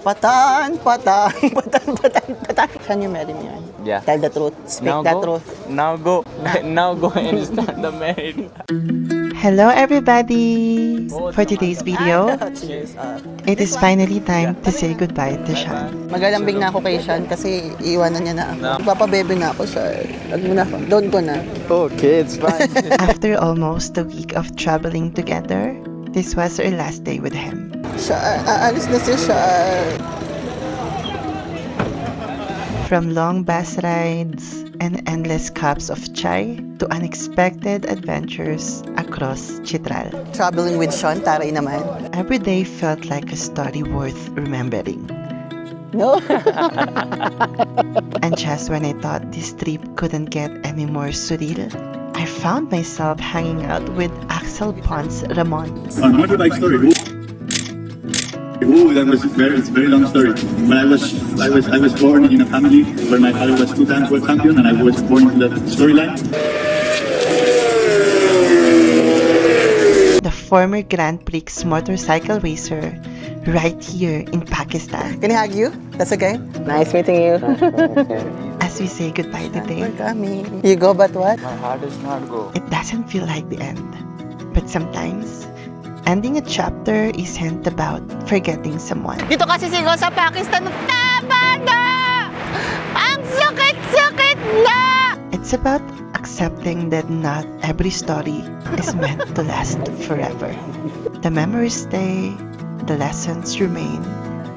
Patan, patan, patan, patan, patan. Can you marry me? Yeah. Tell the truth. Speak the truth. Now go. Now go and start the marriage. Hello everybody! For today's video, Cheers. it is finally time to say goodbye to Sean. Magalambing na ako kay Sean kasi iiwanan niya na ako. Magpapabebe na ako siya. Wag mo na ako. Doon ko na. Okay, it's fine. After almost a week of traveling together, this was our last day with him. Siya, aalis na si Sean. From long bus rides and endless cups of chai to unexpected adventures across Chitral. Traveling with Sean, taray naman. Every day felt like a story worth remembering. No? And just when I thought this trip couldn't get any more surreal, I found myself hanging out with Axel Ponce Ramon. On motorbike story. Oh, that was it's a very long story. When I was born in a family where my father was 2-time world champion, and I was born into that storyline. The former Grand Prix motorcycle racer right here in Pakistan. Can I hug you? That's okay? Nice meeting you. As we say goodbye today, We're coming. You go, but what? My heart is not go. it doesn't feel like the end. But sometimes, ending a chapter isn't about forgetting someone. Dito kasi sigaw sa Pakistan, tama na! Ang sakit-sakit na! It's about accepting that not every story is meant to last forever. The memories stay, the lessons remain,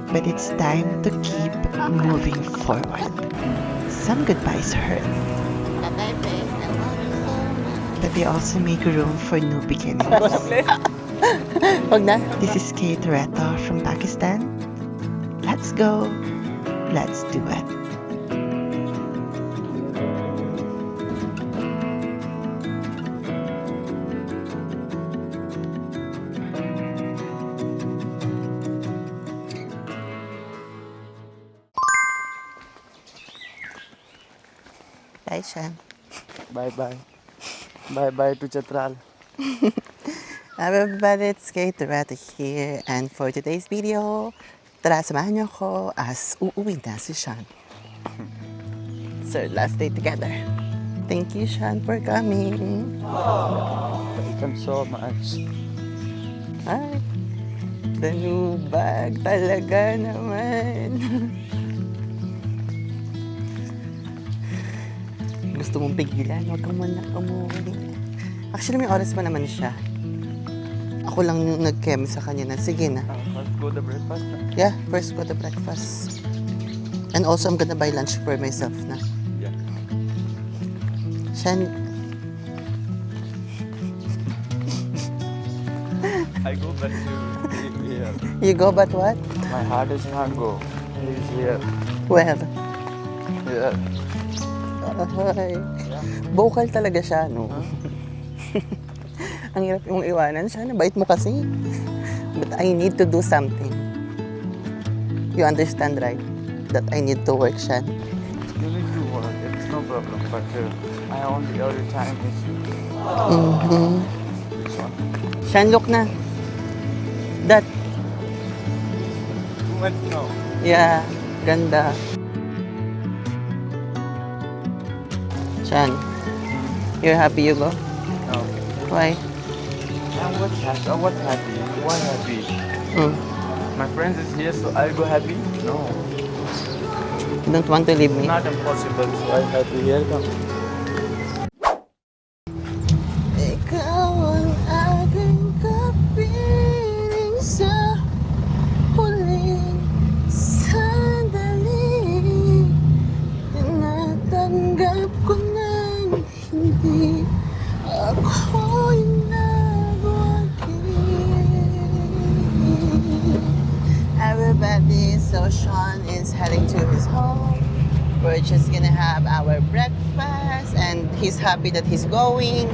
but it's time to keep moving forward. Some goodbyes hurt, but they also make room for new beginnings. Wag na. This is Kate Toretto from Pakistan. Let's go. Let's do it. Bye, Sean. Bye-bye. Bye-bye to Chitral. Everybody, it's Kate Toretto here. And for today's video, tara, samahan niyo ako as uuwi na si Sean. It's our last day together. Thank you, Sean, for coming. Welcome so much. Ay, the new bag talaga naman. Gusto mong pigilan, huwag kang muna umuwi. Actually, may oras pa naman siya. Ako lang yung nag-chem sa kanya na, sige na. Let's go to breakfast. Yeah, first go to breakfast. And also, I'm gonna buy lunch for myself na. Yeah. Shan, I go back to live here. you go, but what? My heart is not go. He's here. Well, Yeah. ay, vocal talaga siya, no? Ang hirap yung iwanan siya, bait mo kasi. But I need to do something. You understand, right? That I need to work, Shan. You need to work. It's no problem. But I only all the time is Mm-hmm. this one. Shan, look na. That, Too much now. yeah, ganda. Shan, you're happy you go? No. Why? I'm what happy? What happy? Why happy? Mm. My friends is here, so I'll go happy? No. You don't want to leave me? Not impossible. So I have to here come. Ikaw ang aking kapiling sa huling sandali. Tinatanggap ko nang hindi ako'y nagwagi. Everybody, so Sean is heading to his home. We're just gonna have our breakfast and he's happy that he's going.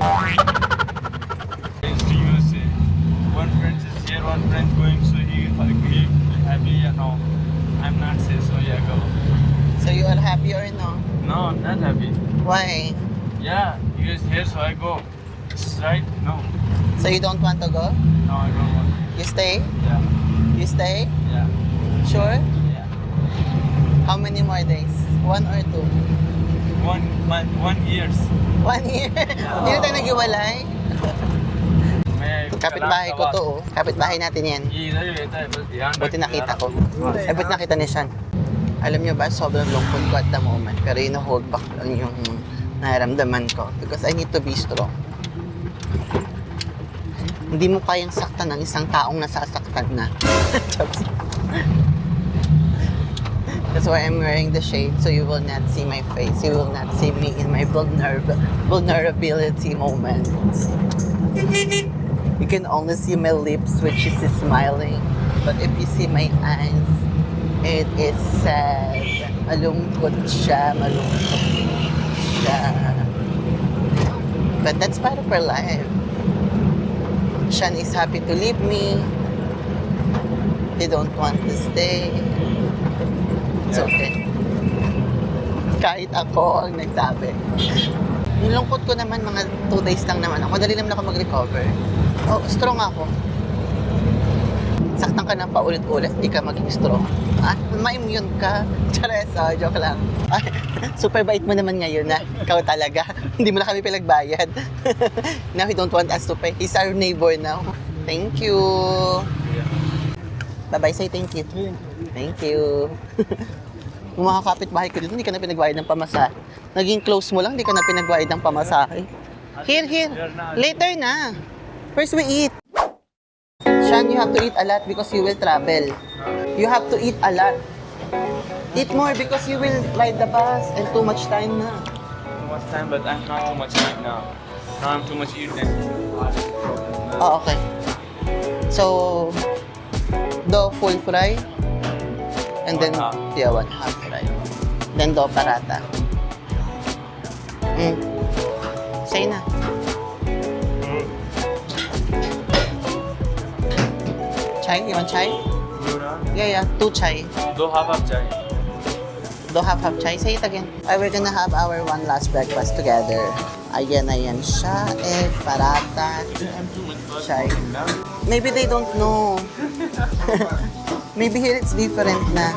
It's to USA. One friend is here, one friend going, so he happy, you know. I'm not say so, yeah, go. So you are happy or no? No, I'm not happy. Why? Yeah, you guys here, so I go. This is right? No. So you don't want to go? No, I don't want. You stay? Yeah, You stay? yeah. Sure? How many more days? 1 or 2? 1 month, 1 years. 1 year? Hindi na tayo nag-iwalay. मैं Kapitbahay ko to, oh. Kapitbahay natin yan. इधर ही रहता है बस ध्यान Buti रखना nakita यार। ko. Eh, buti nakita ni Sean. Alam niyo ba, sobrang lungkot ko at the moment. Pero hold back lang yung nararamdaman ko. Because I need to be strong. Hindi mo kayang saktan ng isang taong nasasaktan na. Jokes. That's why I'm wearing the shade, so you will not see my face. You will not see me in my vulnerability moments. You can only see my lips, which is smiling. But if you see my eyes, it is sad. Malungkot siya, malungkot siya. But that's part of her life. Sean is happy to leave me. They don't want to stay. It's okay. Kahit ako ang nagsabi. Yung lungkot ko naman, mga 2 days lang naman ako. Madali naman ako mag-recover. Oh, strong ako. Saktan ka ng paulit-ulit, di ka maging strong. Ah, ma-immune ka. Charesa, joke lang. Ay, super bait mo naman ngayon na. Ikaw talaga. Hindi mo na kami pinagbayad. Now he don't want us to pay. He's our neighbor now. Thank you. Bye-bye, say thank you. Thank you. Yung mga kapitbahay ko dito, hindi ka na pinagbayad ng pamasahe. Naging close mo lang, hindi ka na pinagbayad ng pamasahe. Here. Later na. First we eat. Sean, you have to eat a lot because you will travel. You have to eat a lot. Eat more because you will ride the bus and too much time na. Too much time, but I'm not too much right now. Now I'm too much eating. Oh, okay. So, do full fry. And then, 1 half fry. Then do parata. Say na. Chai? You want chai? Yeah. 2 chai. 2 half चाहिए. Do half chai. Say it again. We're gonna have our one last breakfast together. Ayan siya. Egg, parata, chai. Maybe they don't know. Maybe here it's different na.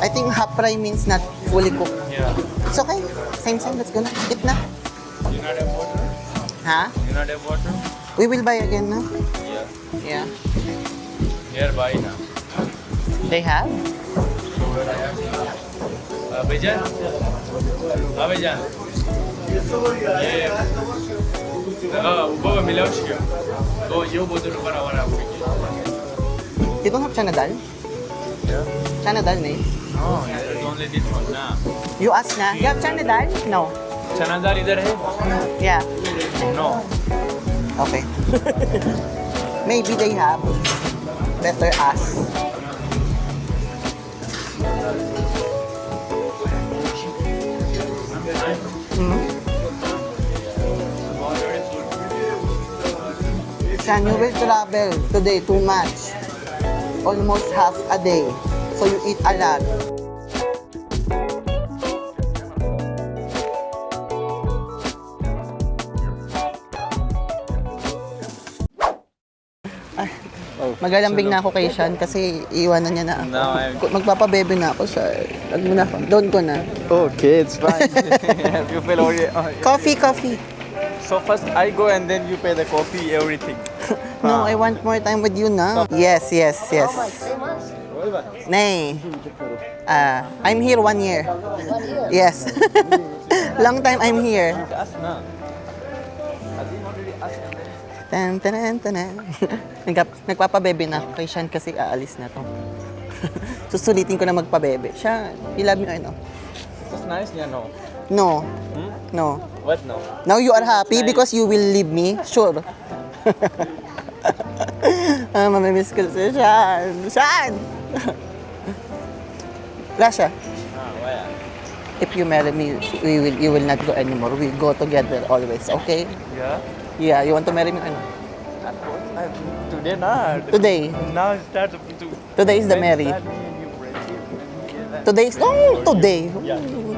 I think half fry means not fully cooked. Yeah. It's okay. Same. Let's go na. Eat na. You not have water? Ha? You not have water? We will buy again na. Yeah. Yeah. Here buy now. They have? Bhaijan? Bhaijan? ये वो मिलाओ शिया. तो ये बोतल ऊपर आ रहा है. You don't have chana dal? Yeah. Chana dal, nahi? Oh, it's only this one ना. You ask na. You have chana dal? No. चना दाल इधर है? Yeah. No. Okay. Maybe they have. Better ask. Sean, you will travel today too much. Almost half a day. So you eat a lot. Magalambing na ako kay Sean kasi iiwanan niya na ako. No, Magpapabebe na ako sa... Doon ko na. Okay, it's fine. You feel already. Coffee. So first I go and then you pay the coffee, everything. No, I want more time with you na. Yes. Nay. I'm here 1 year. 1 year? Yes. Long time I'm here. Ask na. Tan. Nagpapabebe na ako kay Sean kasi aalis na to. Susulitin ko na magpabebe. Sean, you love me or no? That's nice, yeah, no. No. Hmm? No. What no? Now you are happy because you will leave me? Sure. Mamimiss ko si Sean. Sean! Lasha, Why? if you marry me, you will not go anymore. We go together always, okay? Yeah. Yeah, you want to marry me or no? Today not. Today. Now start to. Today is the marry. Today is... No, today.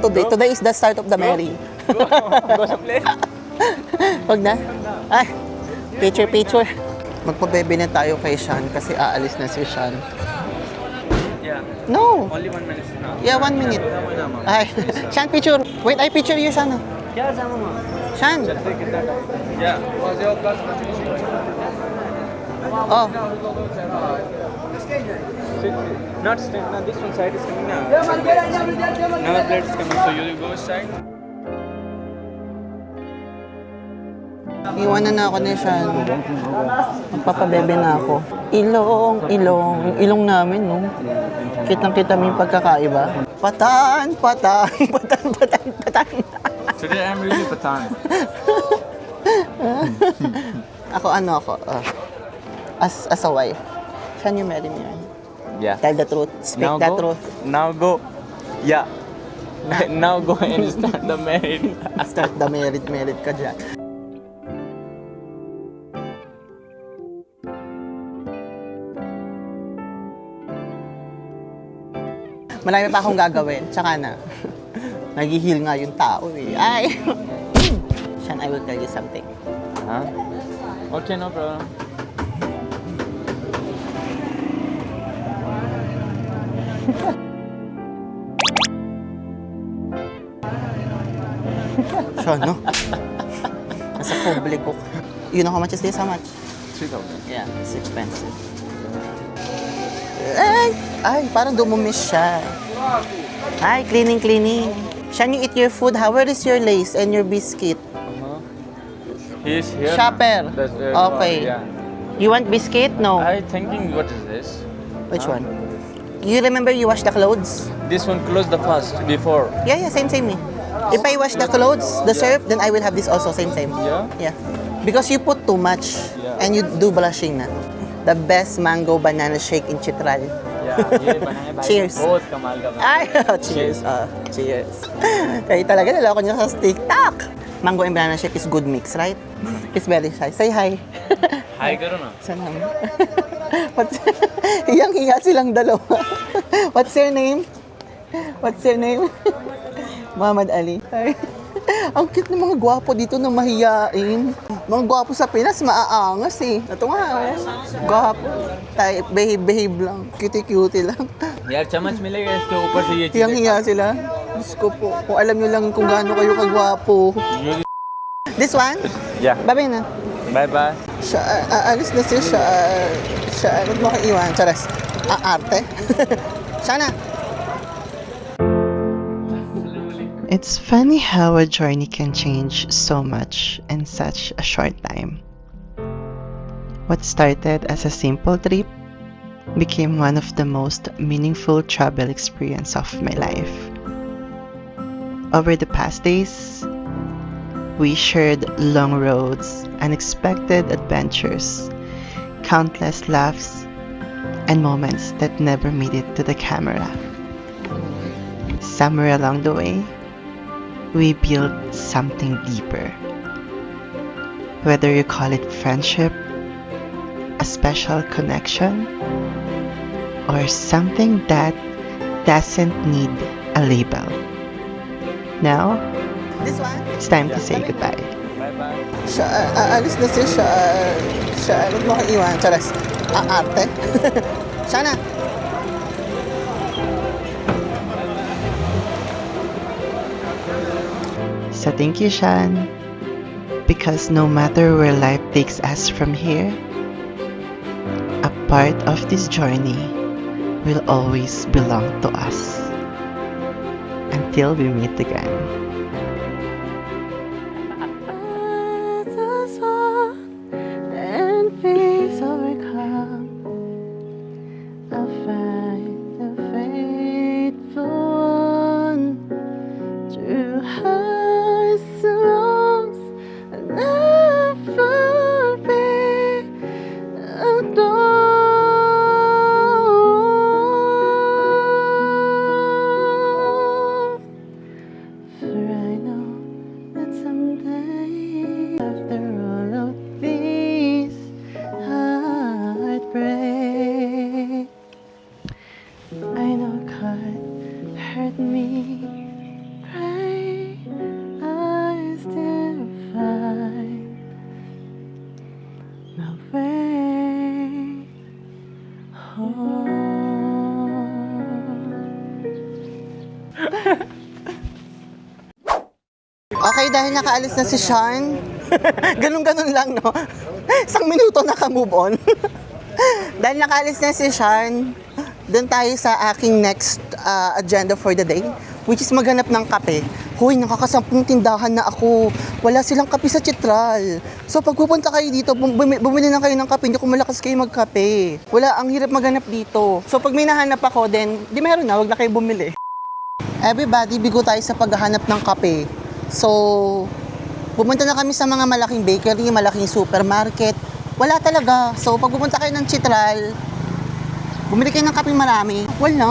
Today is the start of the marry. Go sa place. Wag na. Ay, picture. Magpabebe na tayo kay Sean kasi aalis na si Sean. Yeah. No. Only 1 minute now. Yeah, 1 minute. Ay, Shan, picture. Wait, I picture you, Shan. Shan. Yeah. Oh, Not straight. Now this one side is coming now. Another plate is coming. So you go side. iwanan na ako ni Shan. Magpapabebe na ako. Ilong. Yung ilong namin, no? Kitang-kita mo yung pagkakaiba. Patan. Today I'm really patan. Ako. As a wife. Shan, you marry me, right? Yeah. Tell the truth. Speak the truth. Now go. Yeah. Now go and start the married. Start the merit ka dyan. Marami pa akong gagawin. Tsaka na. Nag-heal nga yung tao eh. Ay! Shan, I will tell you something. Huh? Okay, no problem. Shan, no? Nasa publiko. You know how much is this? How much? 3,000. Yeah, it's expensive. Ay, parang dumumis siya. Ay, cleaning. Shan, you eat your food. How? Where is your lace and your biscuit? He's here. Shopper. Okay. Yeah. You want biscuit? No. I thinking, what is this? Which one? You remember you wash the clothes? This one closed the fast before. Yeah, same. If I wash the clothes, the syrup, then I will have this also, same. Yeah? Yeah. Because you put too much Yeah. and you do blushing na. The best mango banana shake in Chitral. Yeah, Cheers. बहुत कमाल का Ay, cheers. Cheers. Kaya talaga nalako niya sa TikTok. Mango and banana shake is good mix, right? It's very shy. Say hi. Hi करो ना. Sana. Hiyang-hiya silang dalawa. What's your name? Muhammad Ali. Ay. Ang cute ng mga gwapo dito na mahiyain. Mga gwapo sa Pinas, maaangas eh. Ito nga, oh. Gwapo. Tayo, behave lang. Cutie lang. यार चम्मच मिलेगा इसके ऊपर से ये चीजें Hiyang-hiya sila. Diyos ko po. Kung alam nyo lang kung gaano kayo kagwapo. This one? Yeah. Babay na. Bye bye. Siya, aalis na siya. Huwag mo kayo iwan. Charas. Arte. Siya na. It's funny how a journey can change so much in such a short time. What started as a simple trip became one of the most meaningful travel experience of my life. Over the past days, we shared long roads, unexpected adventures, countless laughs, and moments that never made it to the camera. Somewhere along the way, we built something deeper. Whether you call it friendship, a special connection, or something that doesn't need a label. Now, This one? it's time to say goodbye. Bye bye. Siya, aalis na siya. Huwag mo kayo iwan. Charas. Arte. Siya na. So thank you, Shan, because no matter where life takes us from here, a part of this journey will always belong to us. Until we meet again. And peace overcome. I'll find the faithful one through highs and lows. I'll never be alone. For I know that someday, after all of these heartbreak, I know God hurt me. Pray I still find my way home. Okay, dahil nakaalis na si Sean, ganun-ganun lang, no? Isang minuto naka-move on. Dahil nakaalis na si Sean, doon tayo sa aking next agenda for the day, which is maghanap ng kape. Hoy, nakakasampung tindahan na ako. Wala silang kape sa Chitral. So pag pupunta kayo dito, bumili na kayo ng kape, hindi ko malakas kayo magkape. Wala, ang hirap maghanap dito. So pag may nahanap ako, then, di meron na, wag na kayo bumili. Everybody, bigo tayo sa paghahanap ng kape. So, pumunta na kami sa mga malaking bakery, malaking supermarket. Wala talaga. So, pag pupunta kayo ng Chitral, bumili kayo ng kape marami. Wala.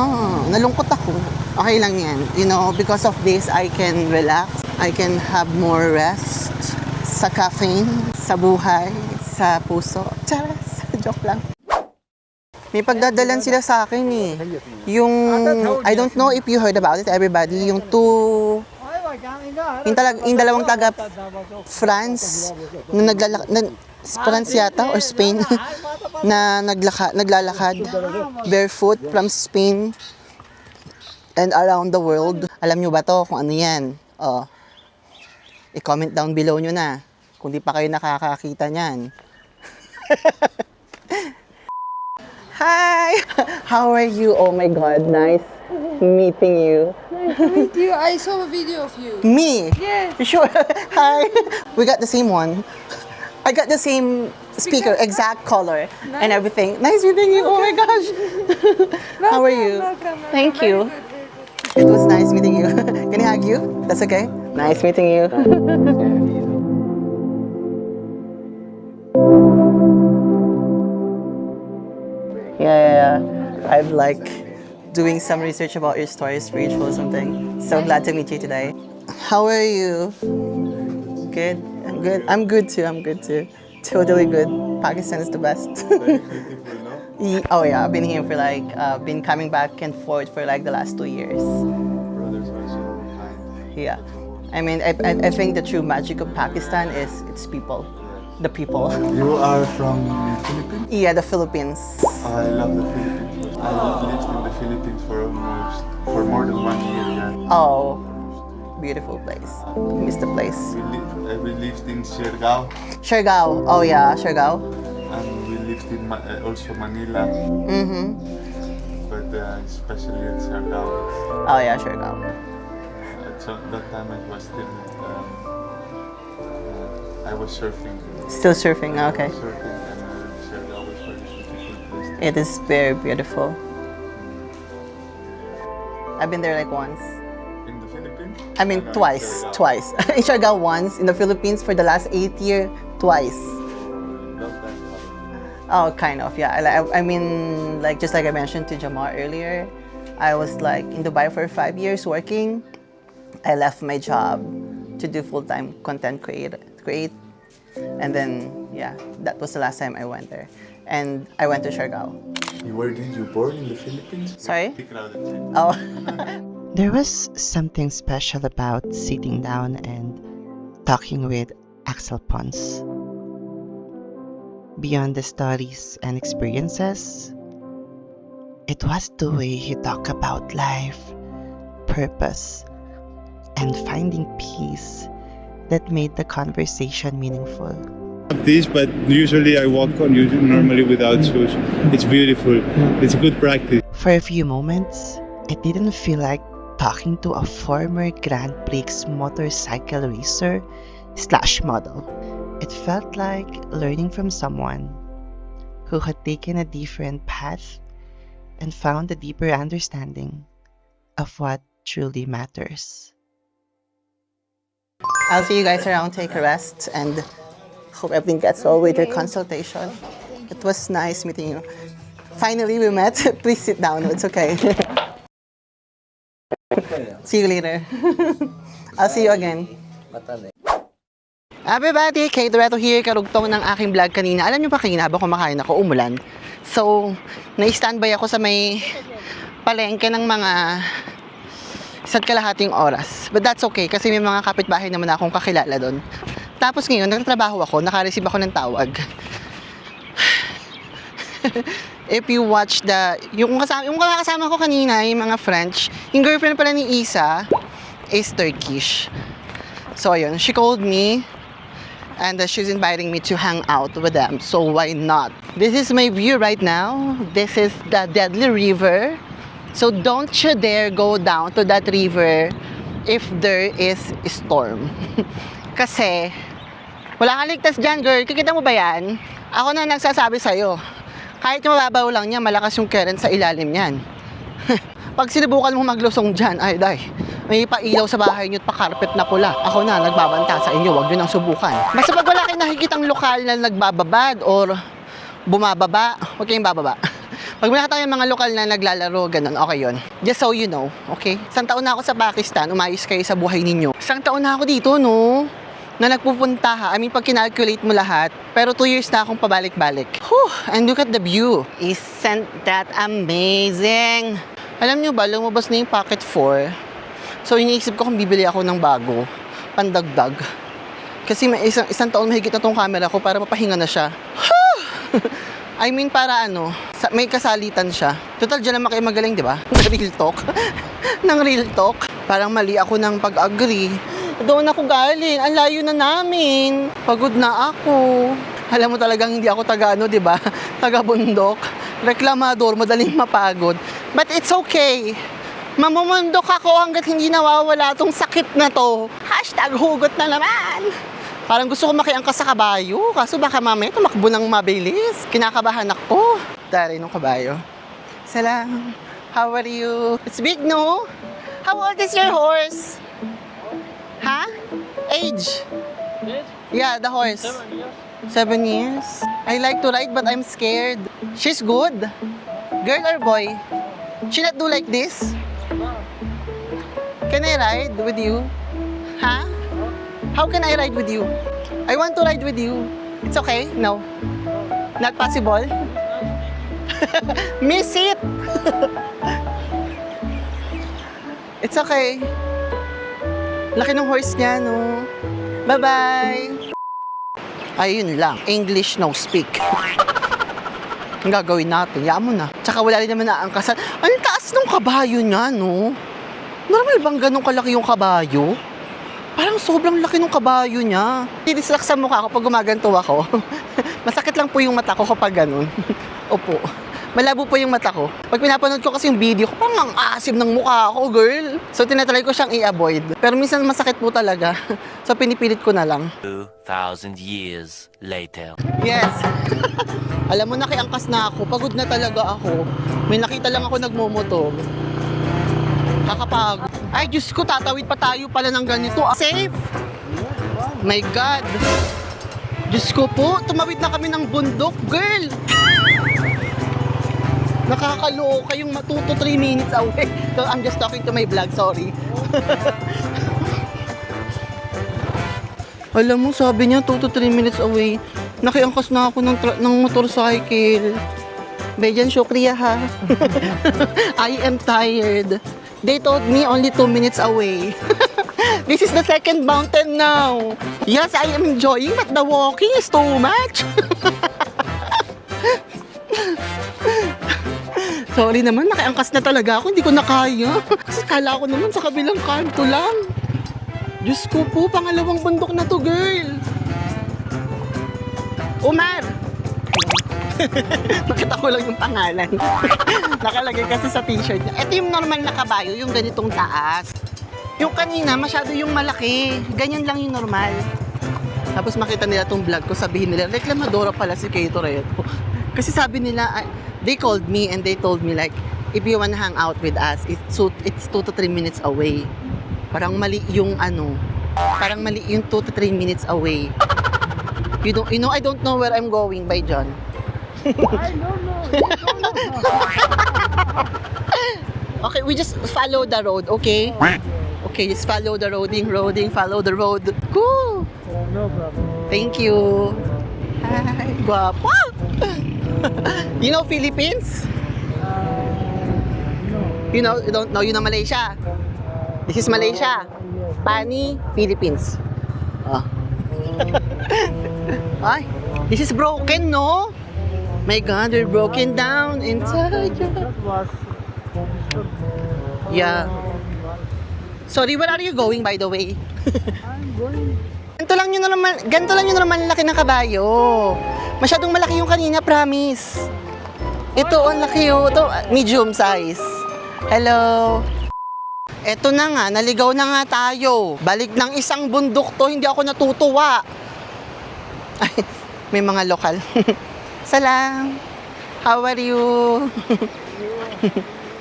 Nalungkot ako. Okay lang yan. You know, because of this, I can relax. I can have more rest sa caffeine, sa buhay, sa puso. Charas! Joke lang. May pagdadalan sila sa akin eh. Yung, I don't know if you heard about it, everybody, yung yung dalawang taga France, na France yata, or Spain, na naglalakad barefoot from Spain and around the world. Alam nyo ba to kung ano yan? I-comment down below nyo na kung di pa kayo nakakakita nyan. Hi! How are you? Oh my God, nice meeting you. Nice to meet you. I saw a video of you. Me? Yes. Sure. Hi. We got the same one. I got the same speaker, exact color, and everything. Nice meeting you. Oh my gosh. How are you? Welcome. Thank Very you. good, very good. It was nice meeting you. Can I hug you? That's okay? Nice meeting you. Yeah. I've like doing some research about your story, spiritual or something. So glad to meet you today. How are you? Good? I'm good. I'm good too. Totally good. Pakistan is the best. Oh yeah, I've been here for like, been coming back and forth for like the last 2 years. Yeah. I mean, I think the true magic of Pakistan is its people. The people. You are from Philippines? Yeah, the Philippines. I love the Philippines. I lived in the Philippines for more than 1 year. Yeah. Oh, beautiful place. Miss the place. We lived in Siargao Siargao. Oh yeah, Siargao. and we lived in also Manila, Mm-hmm. but especially in Siargao. Oh yeah, Siargao. So that time I was still I was surfing. Still surfing, okay. Surfing and Siargao was very beautiful place. It is very beautiful. I've been there like once. In the Philippines? I mean, In twice. Siargao. Twice. In Siargao once. In the Philippines for the last 8 years, twice. Love that. Oh, kind of, yeah. I mean, like just like I mentioned to Jamar earlier, I was like in Dubai for 5 years working. I left my job to do full-time content create, and then yeah, that was the last time I went there, and I went to Siargao. Where did you born in the Philippines? Sorry? Big crowd. Oh, There was something special about sitting down and talking with Axel Pons. Beyond the stories and experiences, it was the way he talked about life, purpose, and finding peace that made the conversation meaningful. This, but usually I walk on normally without shoes. It's beautiful. It's good practice. For a few moments, it didn't feel like talking to a former Grand Prix motorcycle racer / model. It felt like learning from someone who had taken a different path and found a deeper understanding of what truly matters. I'll see you guys around. Take a rest, and hope everything gets well with your consultation. It was nice meeting you. Finally, we met. Please sit down. It's okay. See you later. I'll see you again. Everybody, Kay Dueto here, karugtong ng aking vlog kanina. Alam niyo ba kanina habang kumakain ako, umulan. So, na-standby ako sa may palengke ng mga 1.5 oras. But that's okay kasi may mga kapitbahay naman akong kakilala doon. Tapos ngayon, nagtatrabaho ako, naka-receive ako ng tawag. If you watch yung kasama ko kanina, yung mga French, yung girlfriend pala ni Isa is Turkish. So ayun, she called me and she's inviting me to hang out with them. So why not? This is my view right now. This is the Deadly River. So don't you dare go down to that river if there is a storm. Kasi wala kang ligtas dyan, girl. Kikita mo ba yan? Ako na nagsasabi sa'yo. Kahit yung mababaw lang niya, malakas yung current sa ilalim niyan. Pag sinubukan mo maglusong dyan, ay day, may pailaw sa bahay niyo at pakarpet na pula. Ako na, nagbabanta sa inyo, wag nyo nang subukan. Basta pag wala kayong nakikitang lokal na nagbababad or bumababa, wag kayong bababa. Pag may nakita yung mga lokal na naglalaro, ganun, okay yun. Just so you know, okay? Isang taon na ako sa Pakistan, umayos kayo sa buhay ninyo. Isang taon na ako dito, no? Na nagpupunta ha. I mean, pag kinalculate mo lahat. Pero 2 years na akong pabalik-balik. Whew! And look at the view. Isn't that amazing? Alam nyo ba, lumabas na yung Pocket 4. So, iniisip ko kung bibili ako ng bago. Pandagdag. Kasi may isang taon mahigit na tong camera ko para mapahinga na siya. I mean, para ano, may kasalitan siya. Total, dyan naman kayo magaling, di ba? Real talk. Nang real talk. Parang mali ako ng pag-agree. Doon ako galing. Ang layo na namin. Pagod na ako. Alam mo talagang hindi ako taga ano, di ba? Taga bundok. Reklamador, madaling mapagod. But it's okay. Mamumundok ako hanggat hindi nawawala tong sakit na to. Hashtag hugot na naman. Parang gusto ko makiangkas sa kabayo. Kaso baka mamaya tumakbo ng mabilis. Kinakabahan ako. Dari nung kabayo. Salam. How are you? It's big, no? How old is your horse? Huh? Age? Yeah, the horse. 7 years. I like to ride but I'm scared. She's good. Girl or boy? She not do like this? Can I ride with you? Huh? How can I ride with you? I want to ride with you. It's okay? No? Not possible? Miss it! It's okay. Laki ng horse niya, no? Bye-bye! Ayun lang. English, no speak. Ang gagawin natin, yaan mo na. Tsaka wala rin naman naangkasan. Ang taas ng kabayo niya, no? Normal bang ganun kalaki yung kabayo? Parang sobrang laki ng kabayo niya. Didistract sa mukha ko pag gumaganto ako. Masakit lang po yung mata ko kapag ganun. Opo. Malabo po yung mata ko. Pag pinapanood ko kasi yung video ko, parang ang asim ng mukha ko, girl. So, tinatry ko siyang i-avoid. Pero minsan masakit po talaga. So, pinipilit ko na lang. 2,000 years later. Yes. Alam mo, nakiangkas na ako. Pagod na talaga ako. May nakita lang ako nagmomotor. Kakapagod. Ay, Diyos ko, tatawid pa tayo pala ng ganito. Safe! My God. Diyos ko po, tumawid na kami ng bundok, girl. Nakakaloka yung 2 to 3 minutes away. So, I'm just talking to my vlog, sorry. Alam mo, sabi niya 2 to 3 minutes away. Nakiangkas na ako ng motorcycle. Bejan, shukriya ha. I am tired. They told me only 2 minutes away. This is the second mountain now. Yes, I am enjoying, but the walking is too much. Sorry naman, nakiangkas na talaga ako. Hindi ko na kaya. Kasi kala ko naman sa kabilang kanto lang. Diyos ko po, pangalawang bundok na to, girl. Umar! Nakita ko lang yung pangalan. Nakalagay kasi sa t-shirt niya. Ito yung normal na kabayo, yung ganitong taas. Yung kanina, masyado yung malaki. Ganyan lang yung normal. Tapos makita nila tong vlog ko, sabihin nila, reklamadora pala si Kay Toretto. Kasi sabi nila, they called me and they told me like, if you wanna hang out with us, it's 2 to 3 minutes away. Parang mali yung parang mali yung 2 to 3 minutes away. You know, I don't know where I'm going by John. I don't know. Okay, we just follow the road, okay? Okay, just follow the roading, follow the road. Cool. No problem. Thank you. Hi, guwapo. You know Philippines? You don't know, you know Malaysia? This is Malaysia. Pani, Philippines. Oh. Ay, this is broken, no? My God, they're broken down inside. That was Yeah. Sorry, where are you going by the way? I'm going. Ganito lang yun naman laki ng kabayo. Masyadong malaki yung kanina, promise. Ito, ang laki yun. Ito, medium size. Hello. Eto na nga, naligaw na nga tayo. Balik ng isang bundok to, hindi ako natutuwa. Ay, may mga lokal. Salam. How are you?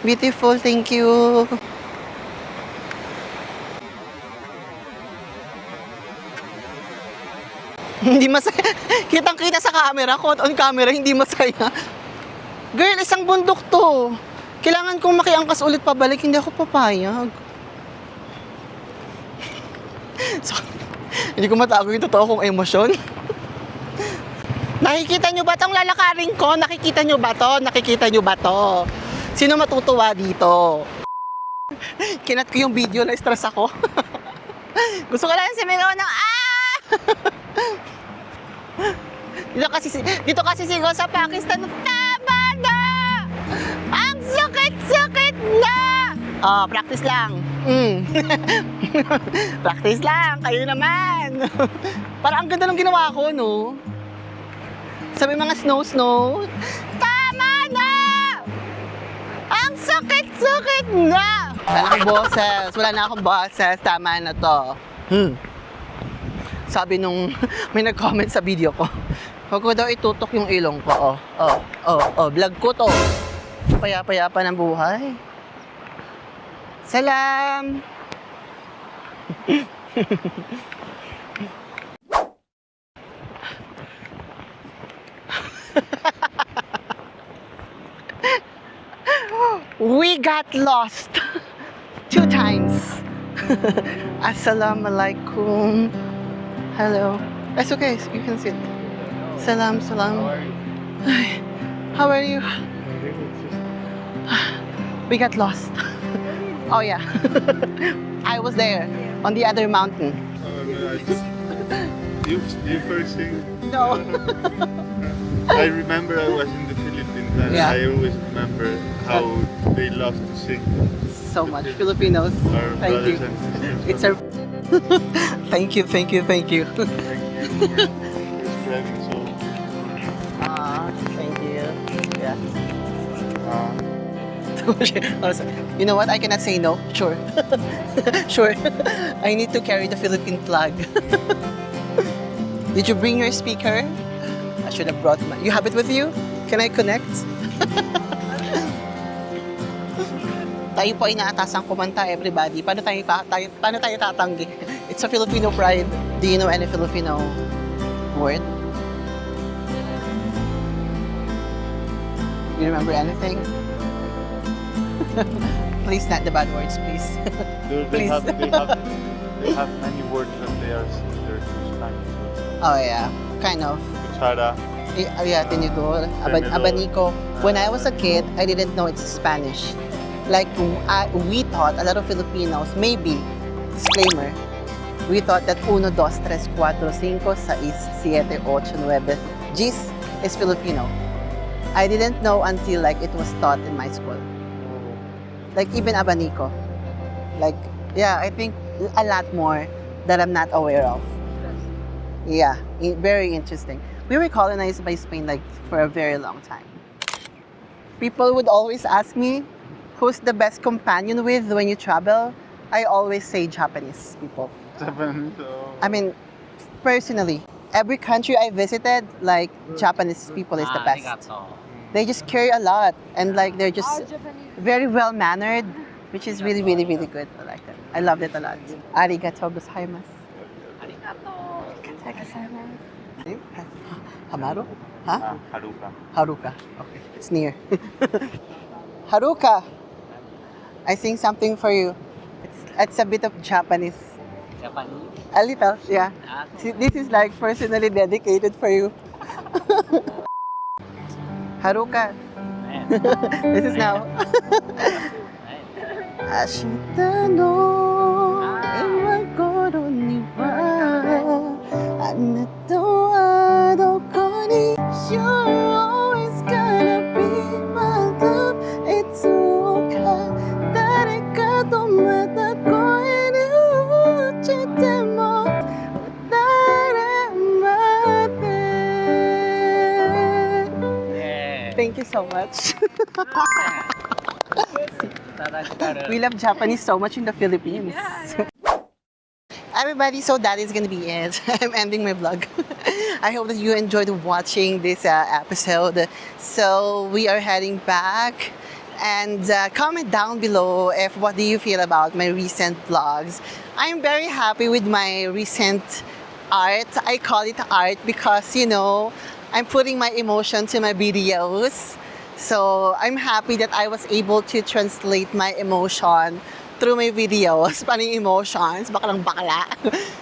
Beautiful, thank you. Hindi masaya. Kitang-kita sa camera ko, on camera, hindi masaya. Girl, isang bundok to. Kailangan kong makiangkas ulit pabalik, hindi ako papayag. So, hindi ko matago yung totoo kong emosyon. Nakikita nyo ba tong lalakarin ko? Nakikita nyo ba to? Nakikita nyo ba to? Sino matutuwa dito? Kinat ko yung video, na-stress ako. Gusto ko lang sumigaw ng Dito kasi sigaw sa Pakistan, tama na! Ang sakit-sakit na! Oh, practice lang. Practice lang, kayo naman. Parang ang ganda ng ginawa ko, no? Sabi mga snow, tama na! Ang sakit-sakit na! Wala na akong boses, tama na to. Sabi nung may nag-comment sa video ko, huwag ko daw itutok yung ilong ko. Vlog ko to. Payapa-yapa ng buhay. Salam! We got lost 2 times. Assalamualaikum. Hello. It's okay, you can sit. Salam. Ay, how are you? We got lost. Oh yeah. I was there on the other mountain. You first thing. No. I remember I was in the Philippines and Yeah. I always remember how they love to sing. So much Filipinos. Our Thank you. brothers and sisters. It's a Thank you. Thank you for spreading so. Thank you. Yeah. Uh, You know what? I cannot say no. Sure. Sure. I need to carry the Philippine flag. Did you bring your speaker? I should have brought my... You have it with you? Can I connect? Tayo po ay naatasan kumanta, everybody. Paano tayo tatanggi? It's a Filipino pride. Do you know any Filipino word? You remember anything? Please, not the bad words, please. they Please. have many words that they are similar to Spanish. Oh yeah, kind of. Cuchara. Yeah, tinidor, Tenedor. abanico. When I was a kid, I didn't know it's Spanish. Like, we thought, a lot of Filipinos, maybe, disclaimer, we thought that 1, 2, 3, 4, 5, 6, 7, 8, 9, 10 is Filipino. I didn't know until like it was taught in my school. Like even abanico. Like, yeah, I think a lot more that I'm not aware of. Yeah, very interesting. We were colonized by Spain like for a very long time. People would always ask me, who's the best companion with when you travel? I always say Japanese people. Japanese. I mean, personally, every country I visited, like Japanese people is the best. They just care a lot and like they're just very well mannered, which is really, really, really good. I like that. I loved it a lot. Arigato gozaimasu. Arigato gozaimasu. Hamaru? Huh? Haruka. Haruka. Okay, it's near. Haruka. I sing something for you. It's a bit of Japanese. Japanese? A little, yeah. See, this is like personally dedicated for you. Haruka. This is now. Ashita no imagoro ni wa anatta wa doko ni you're always gonna be my love. It's okay. 誰かとまた声 Thank you so much. We love Japanese so much in the Philippines. Everybody, so that is gonna be it. I'm ending my vlog. I hope that you enjoyed watching this episode. So we are heading back. And comment down below if what do you feel about my recent vlogs. I'm very happy with my recent art. I call it art because, you know, I'm putting my emotion to my videos. So I'm happy that I was able to translate my emotion through my videos. Paano yung emotions? Baka lang bakla.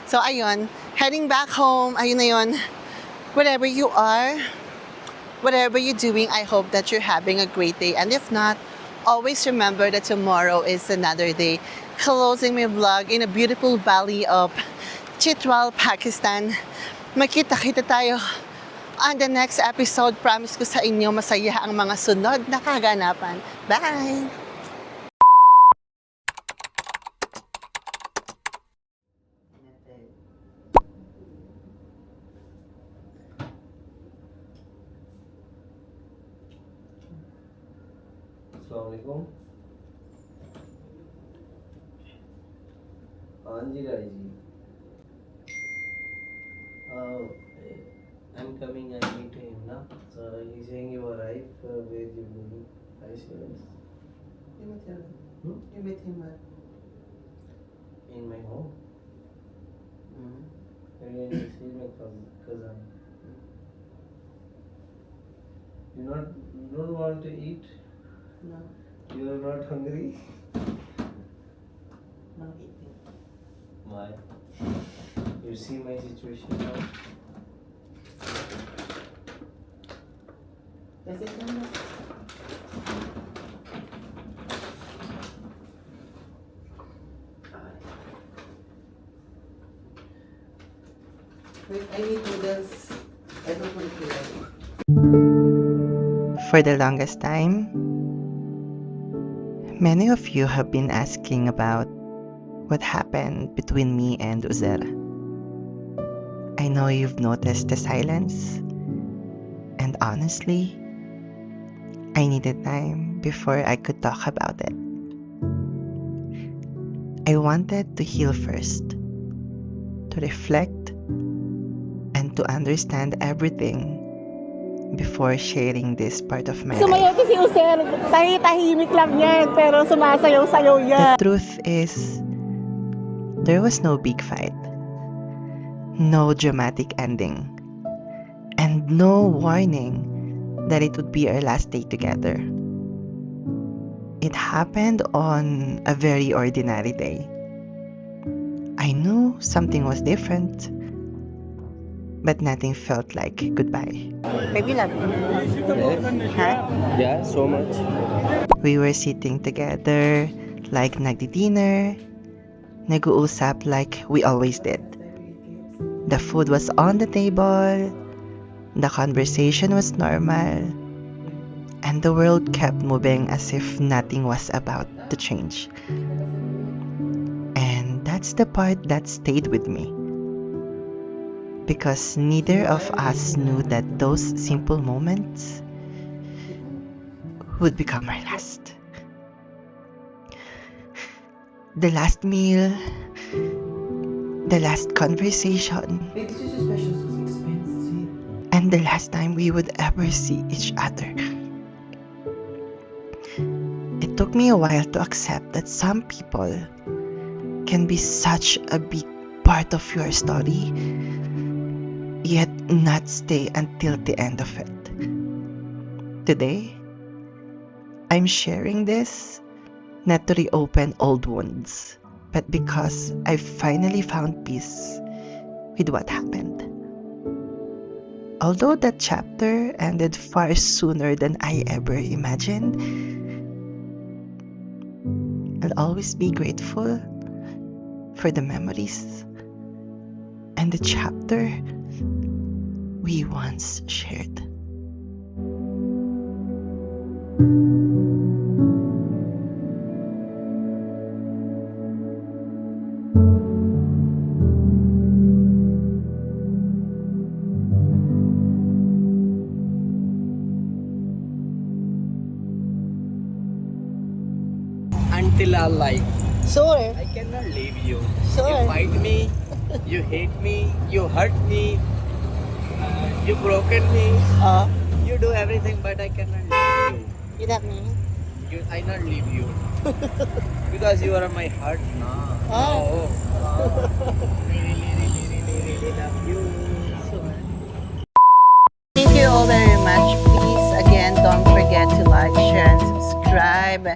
So ayun, heading back home. Ayun na yun. Wherever you are, whatever you're doing, I hope that you're having a great day. And if not, always remember that tomorrow is another day. Closing my vlog in a beautiful valley of Chitral, Pakistan. Makita-kita tayo on the next episode. Promise ko sa inyo, masaya ang mga sunod na kaganapan. Bye! अस्सलामुअलैकुम। हाँ जी राय ji. I'm coming. I meet him now. So he's saying you arrive. Where you moving? I said. You met him. You met him where? In my home. And he's my cousin. You don't want to eat? No, You are not hungry? no eating. Why? You see my situation now? Is it number? Wait, I need noodles. I don't want to eat. For the longest time, many of you have been asking about what happened between me and Uzer. I know you've noticed the silence, and honestly, I needed time before I could talk about it. I wanted to heal first, to reflect, and to understand everything before sharing this part of my life. Sumayaw to si User. Tahimik lang yan, pero sumasayaw-sayaw yan. The truth is, there was no big fight, no dramatic ending, and no warning that it would be our last day together. It happened on a very ordinary day. I knew something was different, but nothing felt like goodbye. Maybe love you. Huh? Yeah, so much. We were sitting together like nagdi-dinner, nag-uusap like we always did. The food was on the table, the conversation was normal, and the world kept moving as if nothing was about to change. And that's the part that stayed with me. Because neither of us knew that those simple moments would become our last. The last meal, the last conversation, Wait, this is a special sauce expensive. and the last time we would ever see each other. It took me a while to accept that some people can be such a big part of your story, yet not stay until the end of it. Today, I'm sharing this not to reopen old wounds, but because I finally found peace with what happened. Although that chapter ended far sooner than I ever imagined, I'll always be grateful for the memories and the chapter we once shared. until our life. Sure. I cannot leave you. Sure. You fight me, you hate me, you hurt me, you broken me, you do everything, but I cannot leave you. You love me? I not leave you. Because you are my heart now. Oh. Really love you. Thank you all very much. Please, again, don't forget to like, share, and subscribe.